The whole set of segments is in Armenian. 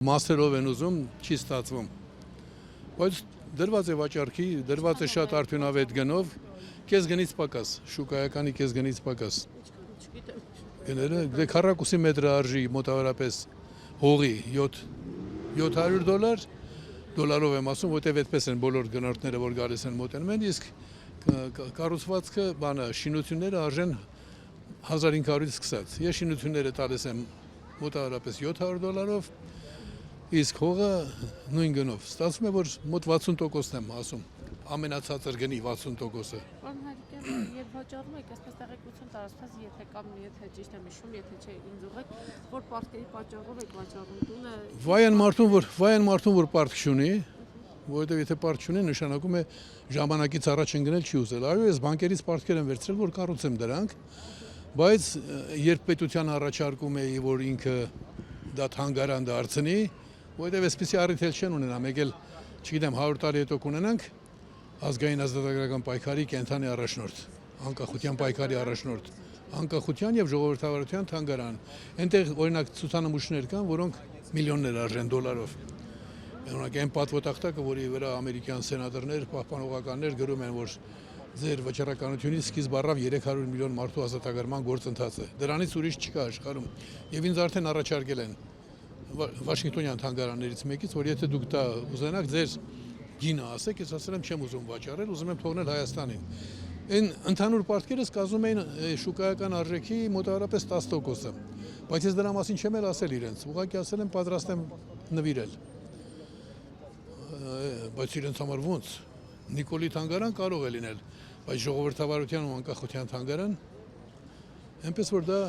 Մասերով են ուզում, չի ստացվում։ Բայց դրված է վաճառքի, դրված է շատ արդյունավետ գնով, կես գնից պակաս, շուկայականի կես գնից պակաս։ Գները դե քառակուսի մետր արժի մոտավորապես հողի $700, դոլարով եմ ասում, որտեղ այդպես են բոլոր գնորդները, որ գալիս են մոտենում են, իսկ կառուցվածքը, շինությունները արժեն 1500-ից սկսած։ Ես շինությունները տալիս եմ մոտավորապես $700, իսկ հողը նույն գնով։ Ստացվում է, որ մոտ 60%-ն եմ ասում, ամենացածր գնի 60%-ը։ Պարոն Հարիկյան, երբ վաճառում եք, այսպես տեղեկություն տարածված, եթե ճիշտ եմ հիշում, եթե չէ ինձ ուղղեք, որ պարտքերի պատճառով եք վաճառում տունը։ Վայ են մարդուն, որ պարտք չունի, որովհետև եթե պարտք չունի, նշանակում է ժամանակից առաջ ընկնել չի ուզել։ Այո, ես բանկերից պարտքեր եմ վերցրել, որ կառուցեմ դրանք, բայց երբ պետության առաջարկում էի, որ ինքը դա թանգարան դարձնի, որովհետև այսպիսի առիթ չեն ունենա, մեկ էլ, չգիտեմ, 100 տարի հետո կունենանք ազգային ազատագրական պայքարի կենթանի առաջնորդ, անկախության պայքարի առաջնորդ, անկախության եւ ժողովրդավարության թանգարան։ Այնտեղ օրինակ ցուցանմուշներ կան, որոնք միլիոններ արժեն դոլարով։ Օրինակ այն պատվոտախտակը, որի վրա ամերիկյան սենատորներ, պահպանողականներ գրում են, որ ձեր վճռականությունից սկիզբ առավ 300 միլիոն մարդու ազատագրման գործընթացը։ Դրանից ուրիշ չկա աշխարհում։ Եվ ինձ արդեն առաջարկել են Վաշինգտոնյան թանգարաններից մեկից, որ եթե դուք դա ուզենաք, ձեր գինը ասեք, ես ասել եմ չեմ ուզում վաճառել, ուզում եմ թողնել Հայաստանին։ Այն ընդհանուր պարտքերս կազմում էին շուկայական արժեքի մոտավորապես 10%-ը։ Բայց ես դրա մասին չեմ էլ ասել իրենց, ուղղակի ասել եմ պատրաստ եմ նվիրել։ Բայց իրենց համար ո՞նց։ Նիկոլի թանգարան կարող է լինել, բայց ժողովրդավարության ու անկախության թանգարան, այնպես որ դա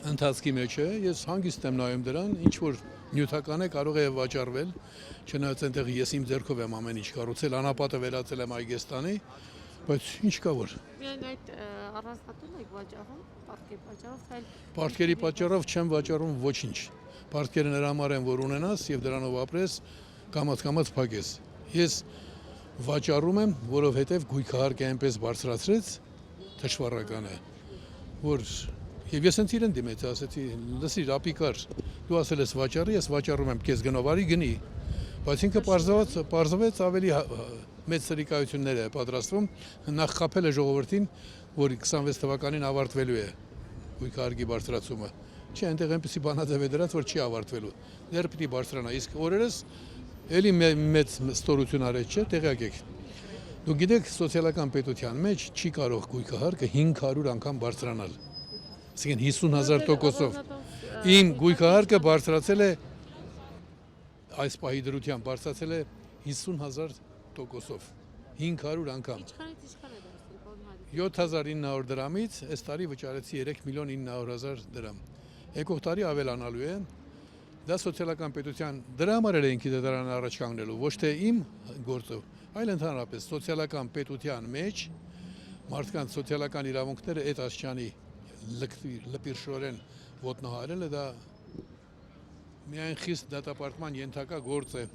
ընթացքի մեջ է, ես հանգիստ եմ նայում դրան, ինչ որ նյութական է կարող է վաճառվել, չնայած այնտեղ ես իմ ձեռքով եմ ամեն ինչ կառուցել, անապատը վերածել եմ Այգեստանի, բայց ինչ կա որ։ Միայն այդ առանձնատուն եք վաճառում, պարտքերի պատճառով, թե Պարտքերի պատճառով չեմ վաճառում ոչինչ։ Պարտքերը նրա համար են, որ ունենաս եւ դրանով ապրես, կամաց փակես։ Ես վաճառում եմ, որովհետեւ գույքահարկը այնպես բարձրացրեց, թշվառական է, որ Եվ ես հենց իրեն դիմեցի, ասեցի, լսիր, ապիկար, դու ասել ես վաճառի, ես վաճառում եմ կես գնով, արի գնի, բայց ինքը պարզվեց ավելի մեծ սրիկայություններ է պատրաստվում, նախ խաբել է ժողովրդին, որ 26 թվականին ավարտվելու է գույքահարկի բարձրացումը, չէ, այնտեղ այնպիսի բանաձև է դրած, որ չի ավարտվելու, դեռ պիտի բարձրանա, իսկ օրերս էլի մեծ ստորություն արեց, չէ, տեղյակ եք։ Դուք գիտեք, սոցիալական պետության մեջ չի կարող գույքահարկը 500 անգամ բարձրանալ։ Այսինքն 50,000%-ով։ Իմ գույքահարկը բարձրացել է այս պահի դրությամբ բարձրացել է 50,000%-ով։ 500 անգամ։ Ինչքանից ինչքան է դարձել, պարոն Հարիկյան։ 7900 դրամից այս տարի վճարեցի 3,900,000 դրամ։ Եկող տարի ավելանալու է։ Դա սոցիալական պետության դրա համար էլ ինքի դրան առաջ կանգնելու, ոչ թե իմ գործով, այլ ընդհանրապես սոցիալական պետության մեջ մարդկանց սոցիալական իրավունքները այդ աստիճանի լպիրշորեն ոտնահարելը դա միայն խիստ դատապարտման ենթակա գործ է։